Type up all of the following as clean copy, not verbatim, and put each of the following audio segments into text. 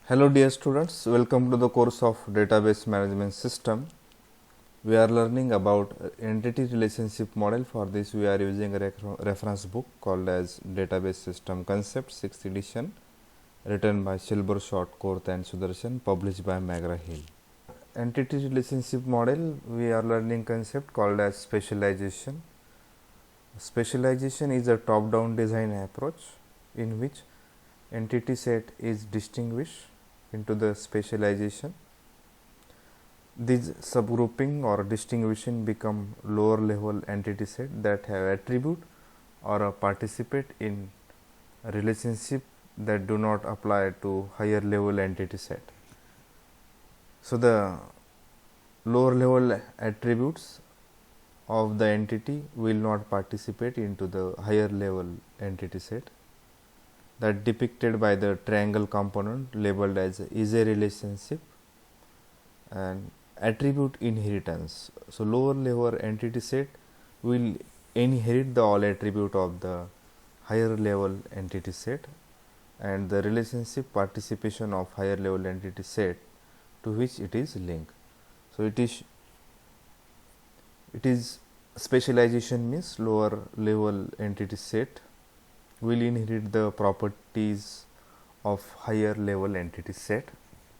Hello dear students, welcome to the course of Database Management System. We are learning about entity relationship model. For this we are using a reference book called as Database System Concept 6th edition, written by Silbershot, Korth and Sudarshan, published by McGraw-Hill. Entity relationship model, we are learning concept called as specialization. Specialization is a top-down design approach in which entity set is distinguished into the specialization. These subgrouping or distinguishing become lower level entity set that have attribute or participate in a relationship that do not apply to higher level entity set. So the lower level attributes of the entity will not participate into the higher level entity set, that depicted by the triangle component labeled as is a relationship and attribute inheritance. So lower level entity set will inherit the all attribute of the higher level entity set, and the relationship participation of higher level entity set to which it is linked. So it is specialization means lower level entity set will inherit the properties of higher level entity set,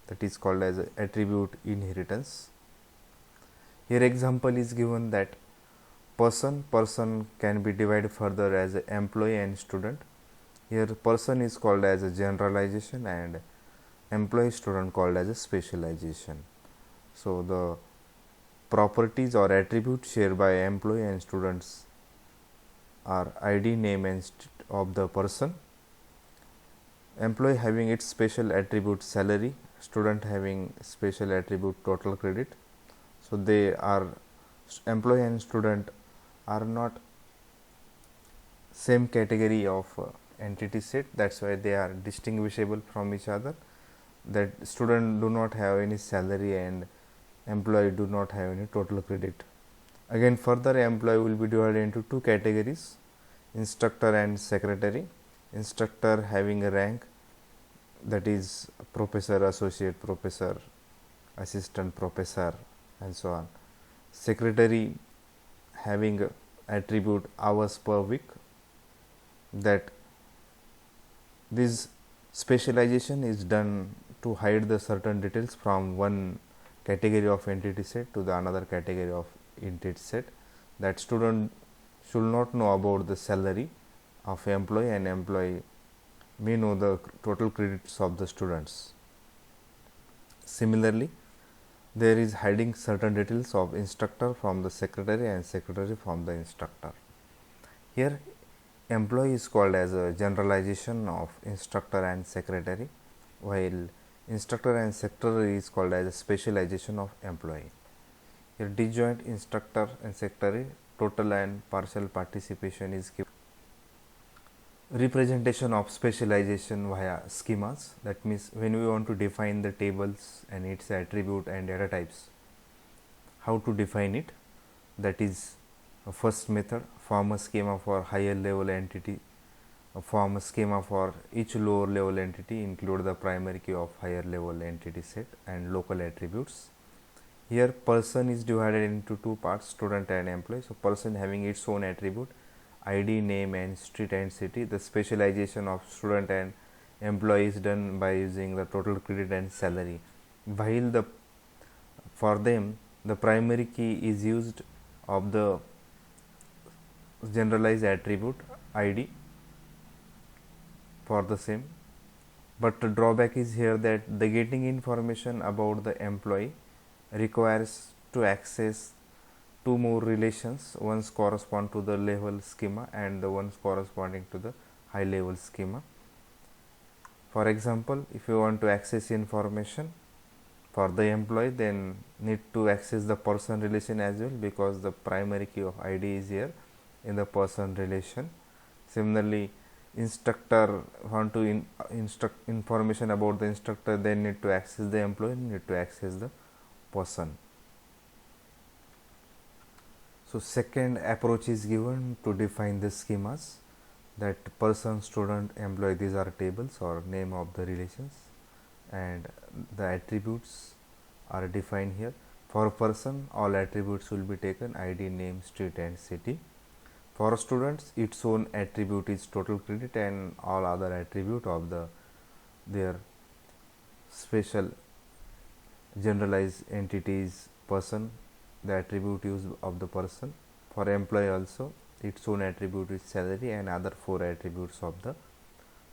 that is called as attribute inheritance. Here example is given that person can be divided further as employee and student. Here person is called as a generalization and employee student called as a specialization. So the properties or attributes shared by employee and students are ID, name and of the person, employee having its special attribute salary, student having special attribute total credit. So they are, employee and student are not same category of entity set, that's why they are distinguishable from each other, that student do not have any salary and employee do not have any total credit. Again further employee will be divided into two categories, instructor and secretary. Instructor having a rank, that is professor, associate professor, assistant professor and so on. Secretary having attribute hours per week, that this specialization is done to hide the certain details from one category of entity set to the another category of entity set, that student should not know about the salary of employee and employee may know the total credits of the students. Similarly, there is hiding certain details of instructor from the secretary and secretary from the instructor. Here employee is called as a generalization of instructor and secretary, while instructor and secretary is called as a specialization of employee. Here disjoint instructor and secretary total and partial participation is given. Representation of specialization via schemas, that means when we want to define the tables and its attribute and data types, how to define it, that is a first method, form a schema for higher level entity, form a schema for each lower level entity, include the primary key of higher level entity set and local attributes. Here person is divided into two parts, student and employee. So person having its own attribute, ID, name and street and city. The specialization of student and employee is done by using the total credit and salary, while the for them the primary key is used of the generalized attribute ID for the same. But the drawback is here that the getting information about the employee requires to access two more relations, ones correspond to the level schema and the ones corresponding to the high level schema. For example, if you want to access information for the employee, then need to access the person relation as well, because the primary key of ID is here in the person relation. Similarly, instructor want to instruct information about the instructor, then need to access the employee, need to access the person. So second approach is given to define the schemas, that person, student, employee, these are tables or name of the relations. and the attributes are defined here. For a person, all attributes will be taken: ID, name, street and city. For students, its own attribute is total credit, and all other attribute of their special generalized entities person, the attribute use of the person. For employee also, its own attribute is salary and other four attributes of the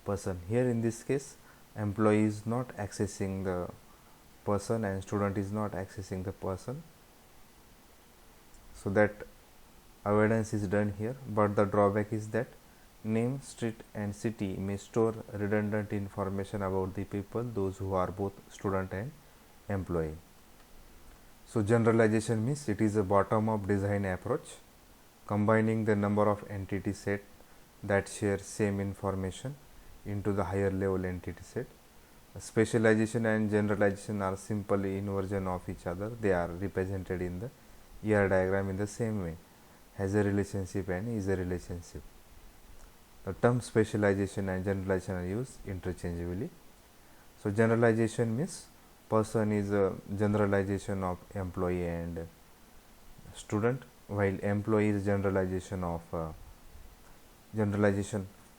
person. Here in this case, employee is not accessing the person and student is not accessing the person, so that avoidance is done here. But the drawback is that name, street and city may store redundant information about the people, those who are both student and employee. So generalization means it is a bottom up design approach combining the number of entity set that share same information into the higher level entity set. Specialization and generalization are simply inversion of each other. They are represented in the ER diagram in the same way: has a relationship and is a relationship. The term specialization and generalization are used interchangeably. So generalization means person is a generalization of employee and student, while employee is generalization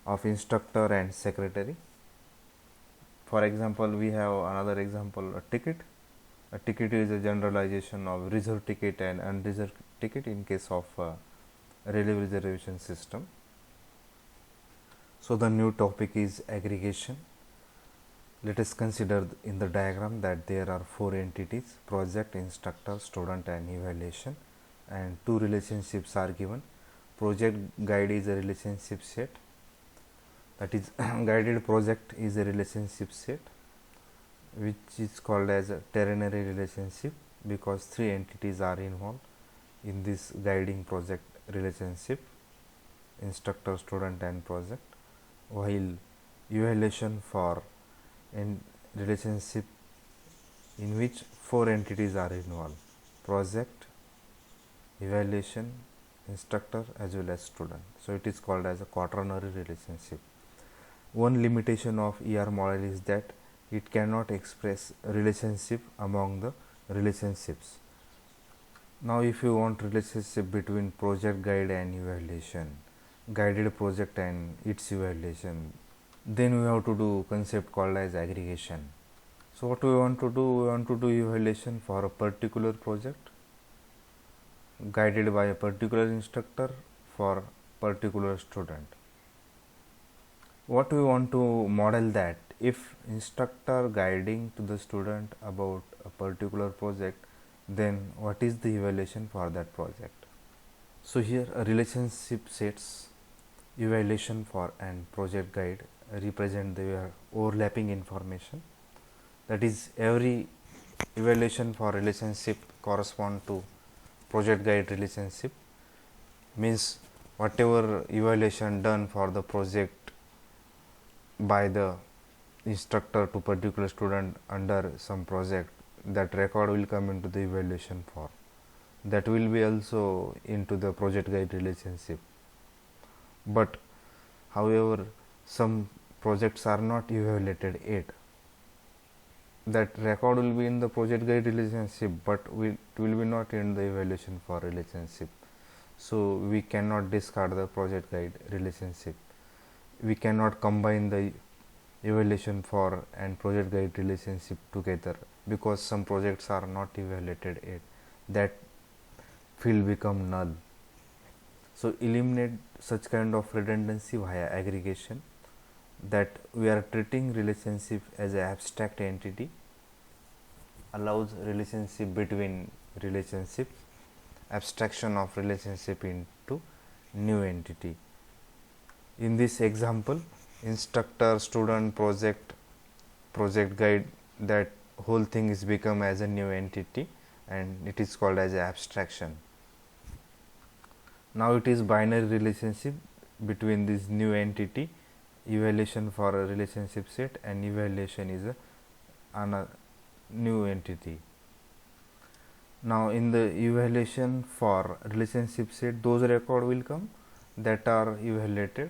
of instructor and secretary. For example, we have another example: a ticket. A ticket is a generalization of reserved ticket and unreserved ticket in case of railway reservation system. So the new topic is aggregation. Let us consider in the diagram that there are four entities: project, instructor, student and evaluation, and two relationships are given. Project guide is a relationship set, that is guided project is a relationship set which is called as a ternary relationship because three entities are involved in this guiding project relationship: instructor, student and project. While evaluation for in relationship in which four entities are involved: project, evaluation, instructor as well as student. So it is called as a quaternary relationship. One limitation of ER model is that it cannot express relationship among the relationships. Now if you want relationship between project guide and evaluation, guided project and its evaluation, then we have to do concept called as aggregation. So what we want to do? We want to do evaluation for a particular project guided by a particular instructor for particular student. What we want to model that if instructor guiding to the student about a particular project, then what is the evaluation for that project? So here a relationship sets, evaluation for and project guide represent their overlapping information. That is, every evaluation for relationship correspond to project guide relationship, means whatever evaluation done for the project by the instructor to particular student under some project, that record will come into the evaluation form. That will be also into the project guide relationship. But however, some projects are not evaluated yet. That record will be in the project guide relationship, but it will be not in the evaluation for relationship. So we cannot discard the project guide relationship. We cannot combine the evaluation for and project guide relationship together because some projects are not evaluated yet. That field become null. So eliminate such kind of redundancy via aggregation, that we are treating relationship as an abstract entity, allows relationship between relationships, abstraction of relationship into new entity. In this example, instructor, student, project guide, that whole thing is become as a new entity and it is called as abstraction. Now it is binary relationship between this new entity, evaluation for a relationship set and evaluation is a new entity. Now in the evaluation for relationship set, those record will come that are evaluated,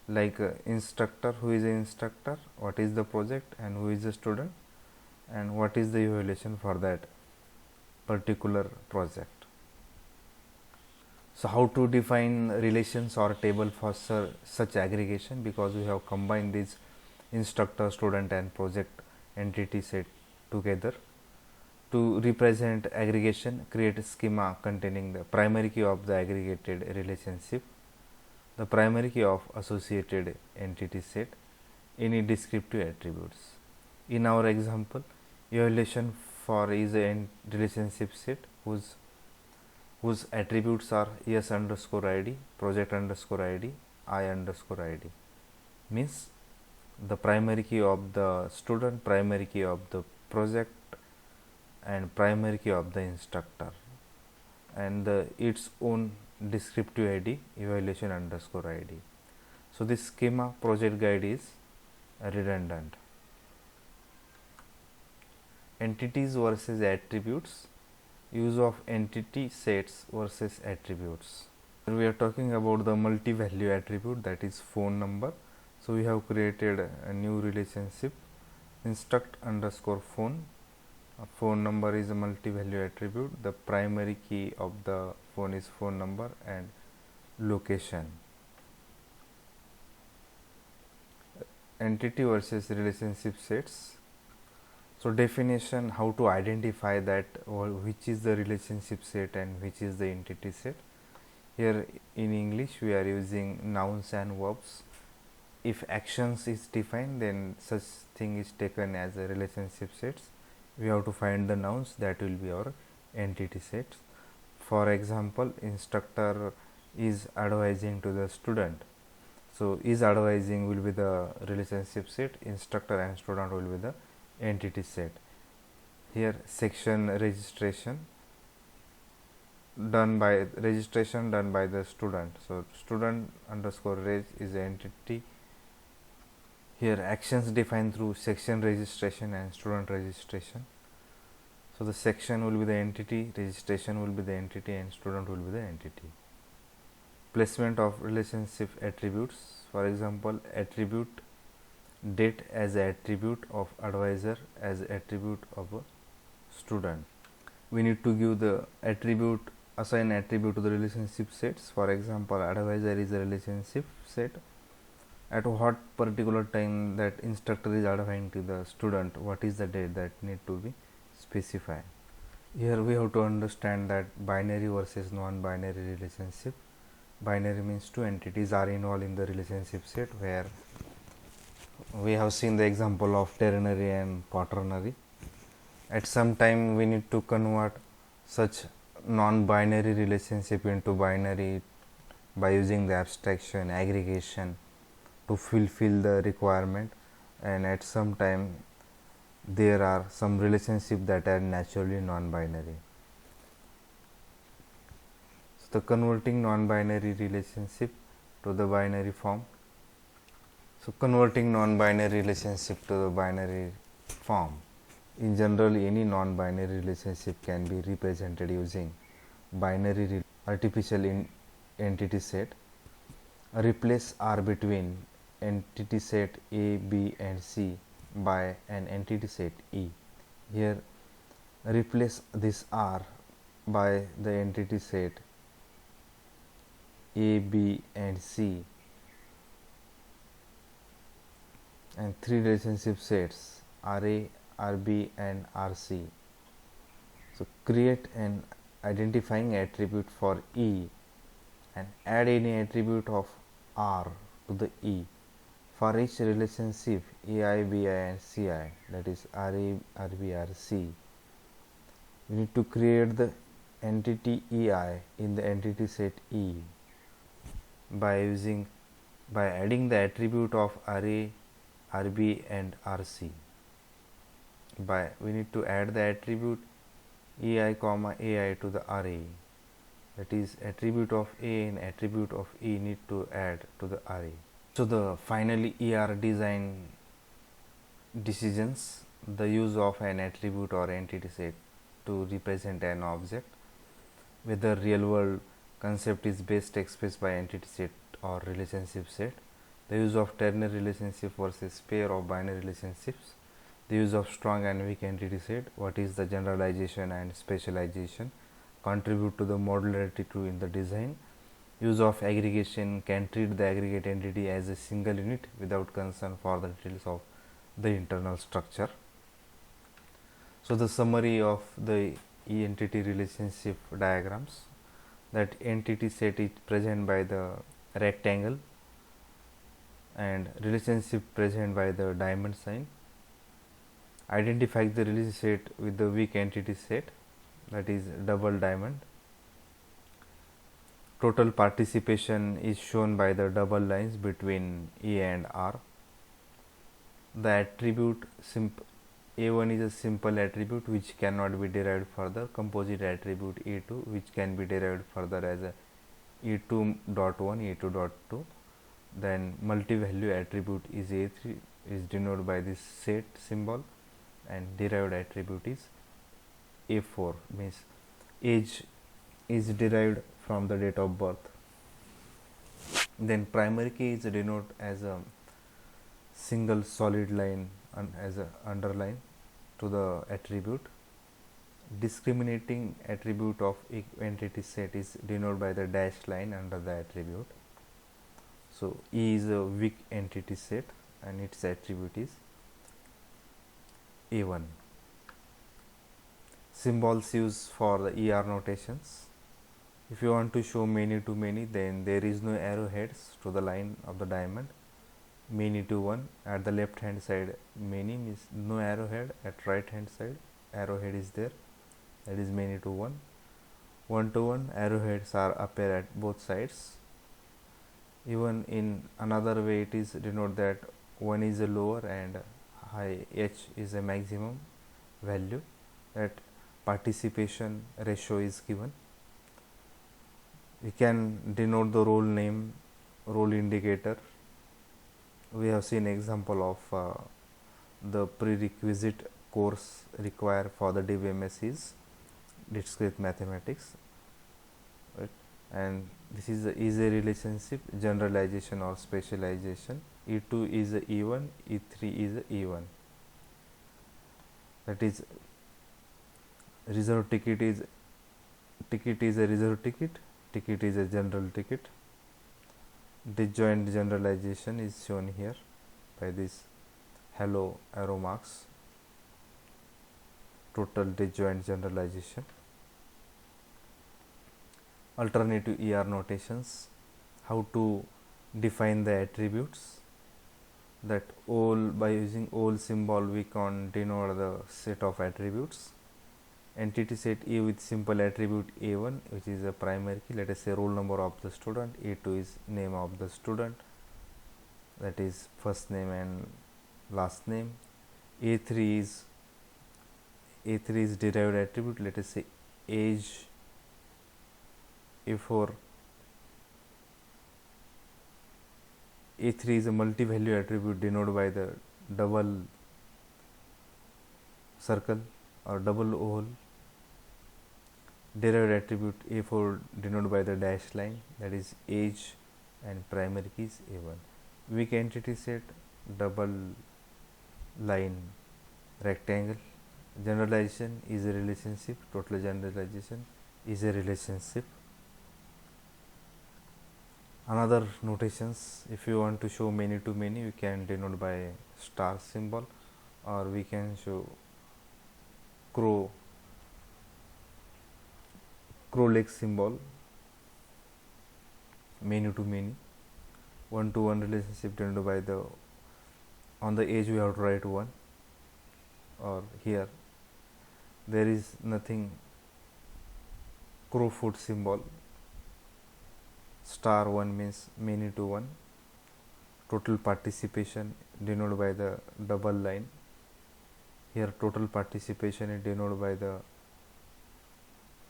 like instructor, who is an instructor, what is the project and who is the student. and what is the evaluation for that particular project. So how to define relations or table for such aggregation, because we have combined these instructor, student and project entity set together. To represent aggregation, create a schema containing the primary key of the aggregated relationship, the primary key of associated entity set, any descriptive attributes. In our example, evaluation for is a relationship set whose attributes are yes underscore id, project underscore id, I underscore id. Means the primary key of the student, primary key of the project and primary key of the instructor, and its own descriptive id evaluation underscore id. So this schema project guide is redundant. Entities versus attributes, use of entity sets versus attributes. We are talking about the multi-value attribute, that is phone number. So we have created a new relationship, instruct underscore phone. Phone number is a multi-value attribute. The primary key of the phone is phone number and location. Entity versus relationship sets. So definition, how to identify that which is the relationship set and which is the entity set. Here in English we are using nouns and verbs. If actions is defined, then such thing is taken as a relationship sets. We have to find the nouns, that will be our entity sets. For example, instructor is advising to the student. So is advising will be the relationship set, instructor and student will be the entity set. Here section registration done by the student. So student underscore reg is the entity. Here actions defined through section registration and student registration. So the section will be the entity, registration will be the entity and student will be the entity. Placement of relationship attributes, for example, attribute date as a attribute of advisor as attribute of a student. We need to give the attribute, assign attribute to the relationship sets. For example, advisor is a relationship set. At what particular time that instructor is advising to the student, what is the date, that need to be specified. Here we have to understand that binary versus non-binary relationship. Binary means two entities are involved in the relationship set, where we have seen the example of ternary and quaternary. At some time we need to convert such non-binary relationship into binary by using the abstraction, aggregation to fulfill the requirement, and at some time there are some relationships that are naturally non-binary. So the converting non-binary relationship to the binary form. So converting non-binary relationship to the binary form. In general, any non-binary relationship can be represented using binary artificial entity set. Replace R between entity set A, B and C by an entity set E. Here replace this R by the entity set A, B and C, and three relationship sets RA, RB and RC. So create an identifying attribute for E and add any attribute of R to the E. For each relationship AI, BI and CI, that is RA, RB, RC, we need to create the entity EI in the entity set E by adding the attribute of RA, RB and RC. We need to add the attribute EI comma AI to the RA, that is attribute of A and attribute of E need to add to the RA. So the finally ER design decisions, the use of an attribute or entity set to represent an object, whether real world concept is best expressed by entity set or relationship set, the use of ternary relationship versus pair of binary relationships, The use of strong and weak entity set, what is the generalization and specialization, contribute to the modularity in the design. Use of aggregation, can treat the aggregate entity as a single unit without concern for the details of the internal structure. So the summary of the entity relationship diagrams, that entity set is present by the rectangle and relationship present by the diamond sign. Identify the relationship set with the weak entity set, that is double diamond. Total participation is shown by the double lines between A and R. The attribute A1 is a simple attribute which cannot be derived further. Composite attribute A2 which can be derived further as a A2.1, A2.2. Then multi-value attribute is A3, is denoted by this set symbol, and derived attribute is A4, means age is derived from the date of birth. Then primary key is denoted as a single solid line as a underline to the attribute. Discriminating attribute of entity set is denoted by the dashed line under the attribute. So E is a weak entity set and its attribute is A1. Symbols used for the ER notations. If you want to show many to many, then there is no arrowheads to the line of the diamond. Many to one, at the left hand side many means no arrowhead, at right hand side arrowhead is there, that is many to one. 1 to 1, arrowheads are appear at both sides. Even in another way it is denote that 1 is a lower and high h is a maximum value, that participation ratio is given. We can denote the role name, role indicator. We have seen example of the prerequisite course required for the DBMS is discrete mathematics, right? And this is a relationship, generalization or specialization. E2 is a E1, E3 is a E1. That is reserve ticket is a reserve ticket, ticket is a general ticket. Disjoint generalization is shown here by this hello arrow marks. Total disjoint generalization. Alternative ER notations, how to define the attributes, that all, by using all symbol we can denote the set of attributes. Entity set A with simple attribute A1 which is a primary key, let us say roll number of the student, A2 is name of the student, that is first name and last name. A3 is derived attribute, let us say age. A4, A3 is a multi-value attribute denoted by the double circle or double oval. Derived attribute A4 denoted by the dashed line, that is age, and primary key is A1. Weak entity set, double line rectangle. Generalization is a relationship, total generalization is a relationship. Another notations, if you want to show many to many, we can denote by star symbol, or we can show crow leg symbol, many to many. 1 to 1 relationship denoted by the, on the edge we have to write 1, or here there is nothing, crow foot symbol. Star 1 means many to 1. Total participation denoted by the double line. Here total participation is denoted by the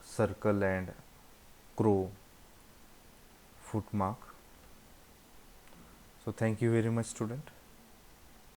circle and crow foot mark. So thank you very much, student.